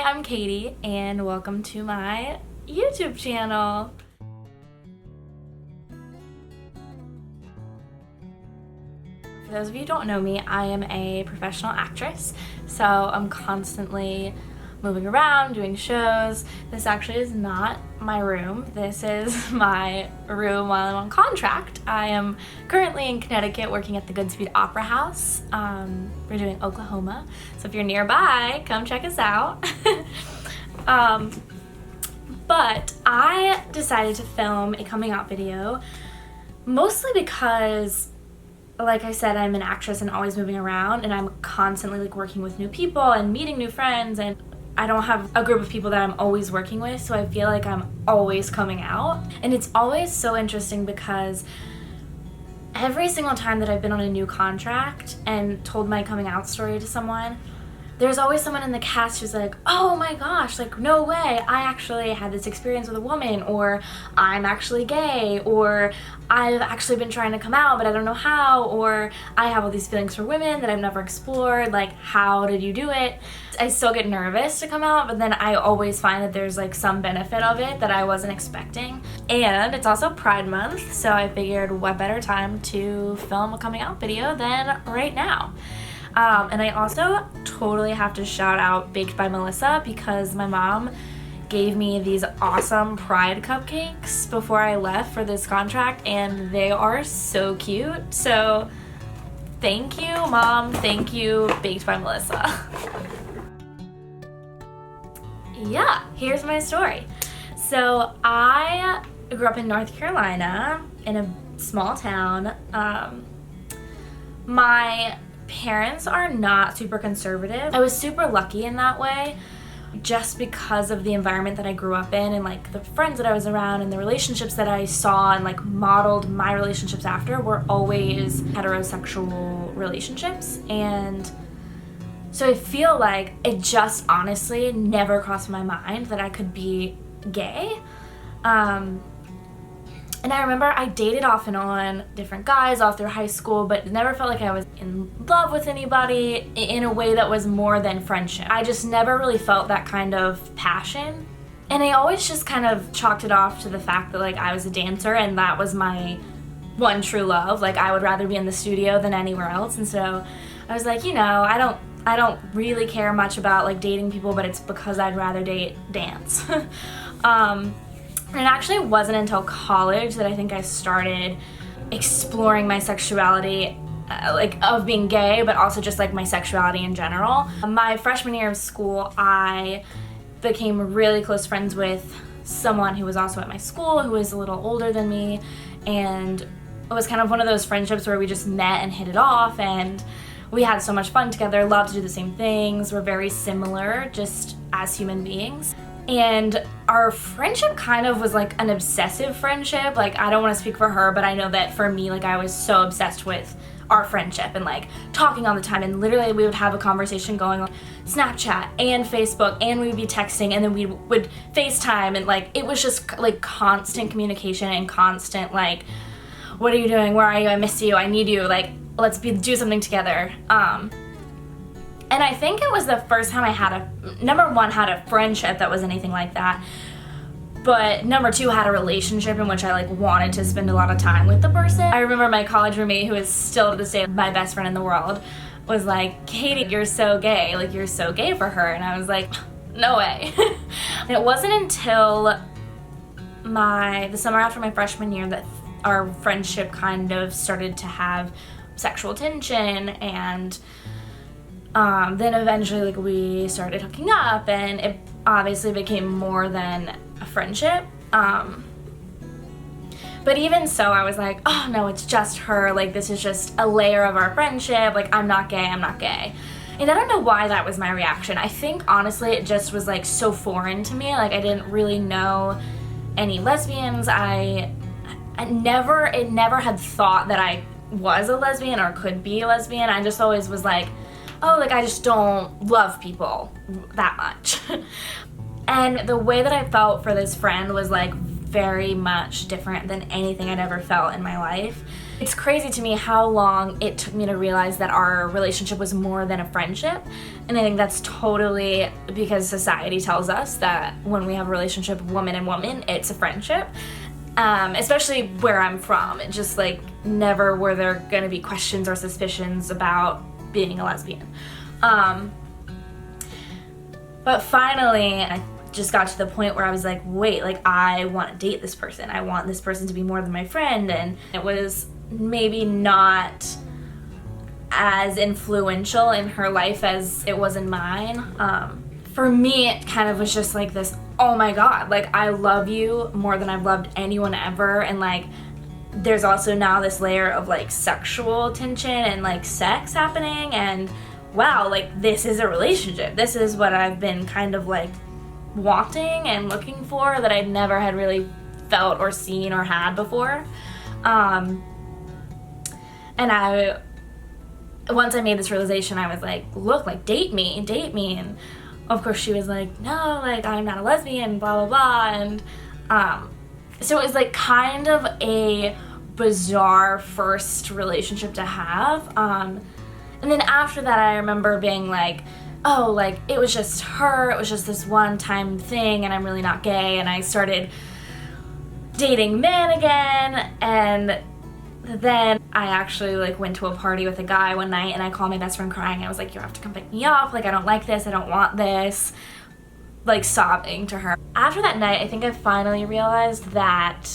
I'm Katie and welcome to my YouTube channel. For those of you who don't know me, I am a professional actress, so I'm constantly moving around, doing shows. This actually is not my room. This is my room while I'm on contract. I am currently in Connecticut working at the Goodspeed Opera House. We're doing Oklahoma, so if you're nearby, come check us out. But I decided to film a coming out video mostly because, like I said, I'm an actress and always moving around, and I'm constantly working with new people and meeting new friends, and I don't have a group of people that I'm always working with, so I feel like I'm always coming out. And it's always so interesting because every single time that I've been on a new contract and told my coming out story to someone, there's always someone in the cast who's like, oh my gosh, no way, I actually had this experience with a woman, or I'm actually gay, or I've actually been trying to come out but I don't know how, or I have all these feelings for women that I've never explored, how did you do it? I still get nervous to come out, but then I always find that there's some benefit of it that I wasn't expecting. And it's also Pride Month, so I figured what better time to film a coming out video than right now. And I also totally have to shout out Baked by Melissa because my mom gave me these awesome Pride cupcakes before I left for this contract, and they are so cute. So thank you, Mom. Thank you, Baked by Melissa. Yeah, here's my story. So I grew up in North Carolina in a small town. My parents are not super conservative. I was super lucky in that way just because of the environment that I grew up in and the friends that I was around and the relationships that I saw and modeled my relationships after were always heterosexual relationships. And so I feel like it just honestly never crossed my mind that I could be gay. And I remember I dated off and on different guys all through high school, but never felt like I was in love with anybody in a way that was more than friendship. I just never really felt that kind of passion. And I always just kind of chalked it off to the fact that I was a dancer and that was my one true love. I would rather be in the studio than anywhere else. And so I was like, I don't really care much about dating people, but it's because I'd rather dance. And it actually wasn't until college that I think I started exploring my sexuality, of being gay, but also just my sexuality in general. My freshman year of school, I became really close friends with someone who was also at my school, who was a little older than me, and it was kind of one of those friendships where we just met and hit it off, and we had so much fun together, loved to do the same things, we're very similar just as human beings. And our friendship kind of was an obsessive friendship. I don't want to speak for her, but I know that for me, I was so obsessed with our friendship and talking all the time, and literally we would have a conversation going on Snapchat and Facebook, and we would be texting, and then we would FaceTime, and it was just constant communication and constant what are you doing, where are you, I miss you, I need you, let's do something together. And I think it was the first time I had number one, had a friendship that was anything like that, but number two, had a relationship in which I wanted to spend a lot of time with the person. I remember my college roommate, who is still to this day my best friend in the world, was like, Katie, you're so gay, you're so gay for her. And I was like, no way. And it wasn't until the summer after my freshman year that our friendship kind of started to have sexual tension, and then eventually we started hooking up, and it obviously became more than a friendship. But even so, I was like, oh no, it's just her, this is just a layer of our friendship, I'm not gay, I'm not gay. And I don't know why that was my reaction. I think honestly it just was so foreign to me. I didn't really know any lesbians. I never had thought that I was a lesbian or could be a lesbian. I just always was oh, I just don't love people that much. And the way that I felt for this friend was very much different than anything I'd ever felt in my life. It's crazy to me how long it took me to realize that our relationship was more than a friendship. And I think that's totally because society tells us that when we have a relationship, woman and woman, it's a friendship. Especially where I'm from. It just like never were there gonna be questions or suspicions about being a lesbian. But finally, I just got to the point where I was like, wait, like I want to date this person. I want this person to be more than my friend. And it was maybe not as influential in her life as it was in mine. For me, it kind of was just like this, oh my God, like I love you more than I've loved anyone ever. And like, there's also now this layer of like sexual tension and like sex happening. And wow, like this is a relationship. This is what I've been kind of like wanting and looking for that I never had really felt or seen or had before. And once I made this realization, I was like, look, like date me. And of course she was like, no, like I'm not a lesbian, blah, blah, blah. And so it was like kind of a bizarre first relationship to have. And then after that, I remember being like, oh, like it was just her, it was just this one time thing and I'm really not gay. And I started dating men again. And then I actually like went to a party with a guy one night and I called my best friend crying. I was like, you have to come pick me up. Like, I don't like this. I don't want this. Like sobbing to her. After that night, I think I finally realized that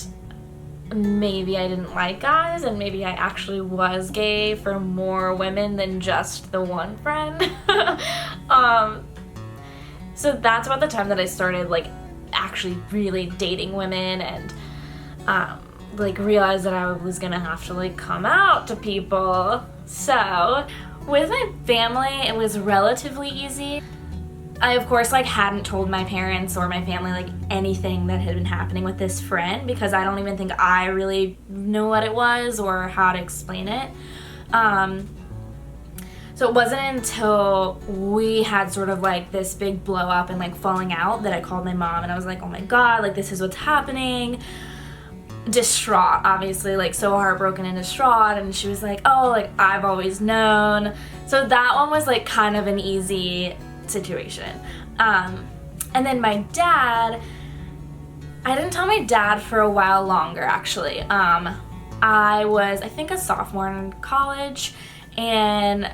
maybe I didn't like guys and maybe I actually was gay for more women than just the one friend. So that's about the time that I started like actually really dating women and like realized that I was gonna have to like come out to people. So with my family, it was relatively easy. I of course like hadn't told my parents or my family like anything that had been happening with this friend because I don't even think I really knew what it was or how to explain it. So it wasn't until we had sort of like this big blow up and like falling out that I called my mom and I was like, oh my God, like this is what's happening. Distraught, obviously, like so heartbroken and distraught. And she was like, oh, like I've always known. So that one was like kind of an easy situation. And then my dad, I didn't tell my dad for a while longer actually. I was, I think, a sophomore in college and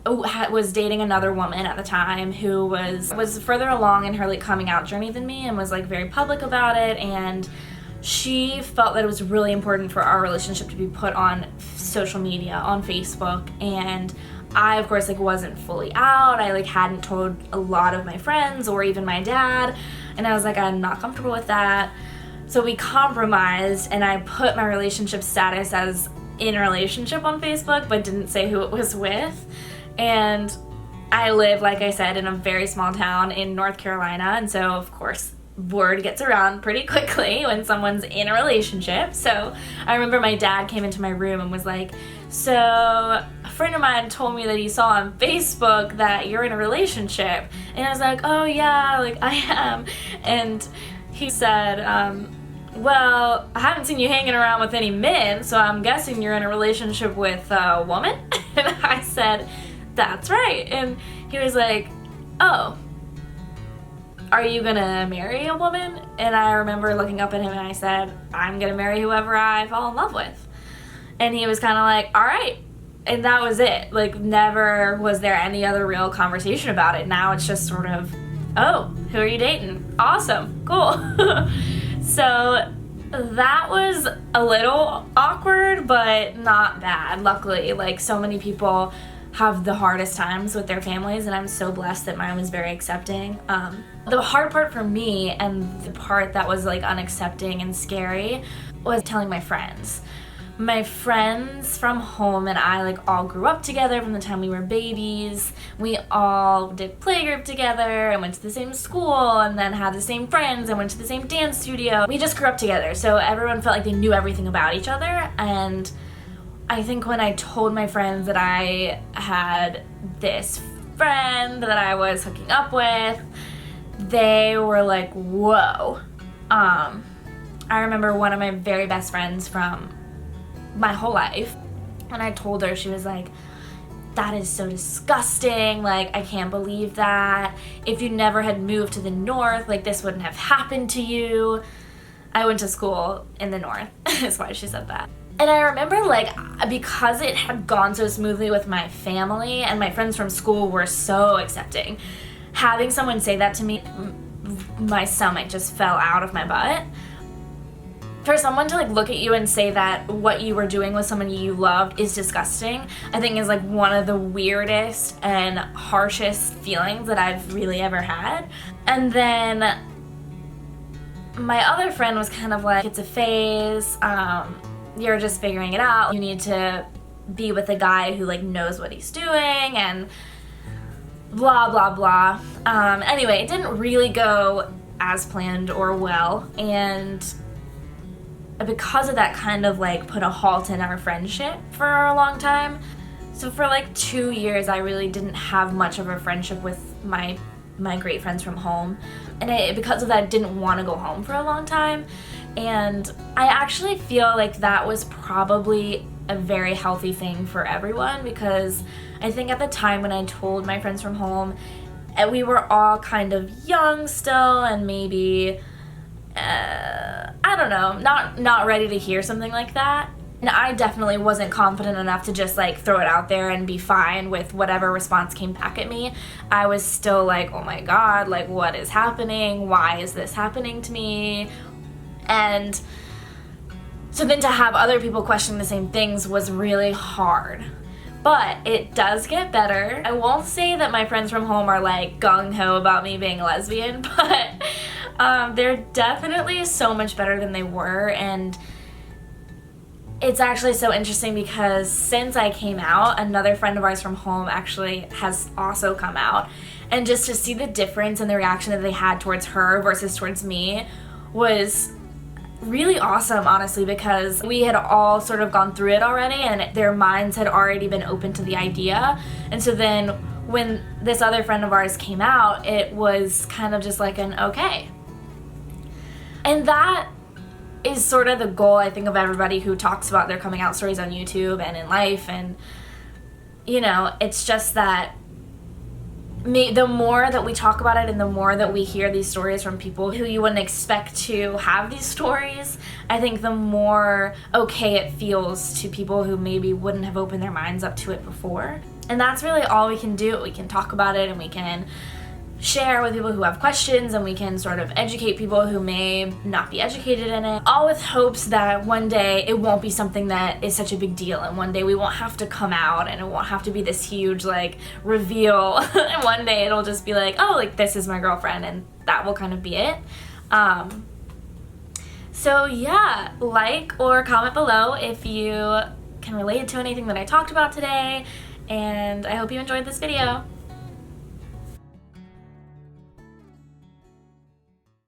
was dating another woman at the time who was further along in her like coming out journey than me and was like very public about it. And she felt that it was really important for our relationship to be put on social media, on Facebook. And I, of course, like wasn't fully out. I like hadn't told a lot of my friends or even my dad. And I was like, I'm not comfortable with that. So we compromised and I put my relationship status as in a relationship on Facebook, but didn't say who it was with. And I live, like I said, in a very small town in North Carolina. And so, of course, word gets around pretty quickly when someone's in a relationship. So I remember my dad came into my room and was like, so a friend of mine told me that he saw on Facebook that you're in a relationship. And I was like, oh yeah, like I am. And he said, well, I haven't seen you hanging around with any men, so I'm guessing you're in a relationship with a woman. And I said, that's right. And he was like, oh, are you gonna marry a woman? And I remember looking up at him and I said, I'm gonna marry whoever I fall in love with. And he was kind of like, all right. And that was it. Like, never was there any other real conversation about it. Now it's just sort of, oh, who are you dating? Awesome, cool. So that was a little awkward, but not bad. Luckily, like so many people have the hardest times with their families, and I'm so blessed that mine was very accepting. The hard part for me, and the part that was like unaccepting and scary, was telling my friends. My friends from home and I like all grew up together from the time we were babies. We all did playgroup together and went to the same school and then had the same friends and went to the same dance studio. We just grew up together, so everyone felt like they knew everything about each other. And I think when I told my friends that I had this friend that I was hooking up with, they were like, whoa. I remember one of my very best friends from my whole life. When I told her, she was like, that is so disgusting, like, I can't believe that. If you never had moved to the north, like, this wouldn't have happened to you. I went to school in the north, is why she said that. And I remember, like, because it had gone so smoothly with my family and my friends from school were so accepting, having someone say that to me, my stomach just fell out of my butt. For someone to, like, look at you and say that what you were doing with someone you loved is disgusting, I think is, like, one of the weirdest and harshest feelings that I've really ever had. And then my other friend was kind of like, it's a phase, you're just figuring it out, you need to be with a guy who, like, knows what he's doing, and blah blah blah. Anyway, it didn't really go as planned or well, and because of that, kind of, like, put a halt in our friendship for a long time. So for, like, 2 years I really didn't have much of a friendship with my great friends from home, and because of that, I didn't want to go home for a long time. And I actually feel like that was probably a very healthy thing for everyone, because I think at the time when I told my friends from home, we were all kind of young still, and maybe I don't know, not ready to hear something like that. And I definitely wasn't confident enough to just, like, throw it out there and be fine with whatever response came back at me. I was still like, oh my god, like, what is happening? Why is this happening to me? And so then to have other people questioning the same things was really hard. But it does get better. I won't say that my friends from home are, like, gung-ho about me being a lesbian, but they're definitely so much better than they were. And it's actually so interesting because since I came out, another friend of ours from home actually has also come out. And just to see the difference in the reaction that they had towards her versus towards me was really awesome, honestly, because we had all sort of gone through it already and their minds had already been open to the idea. And so then when this other friend of ours came out, it was kind of just like an okay. And that is sort of the goal, I think, of everybody who talks about their coming out stories on YouTube and in life. And, you know, it's just that the more that we talk about it and the more that we hear these stories from people who you wouldn't expect to have these stories, I think the more okay it feels to people who maybe wouldn't have opened their minds up to it before. And that's really all we can do. We can talk about it and we can share with people who have questions, and we can sort of educate people who may not be educated in it, all with hopes that one day it won't be something that is such a big deal, and one day we won't have to come out and it won't have to be this huge, like, reveal. And one day it'll just be like, oh, like, this is my girlfriend, and that will kind of be it. So yeah, like or comment below if you can relate to anything that I talked about today, and I hope you enjoyed this video.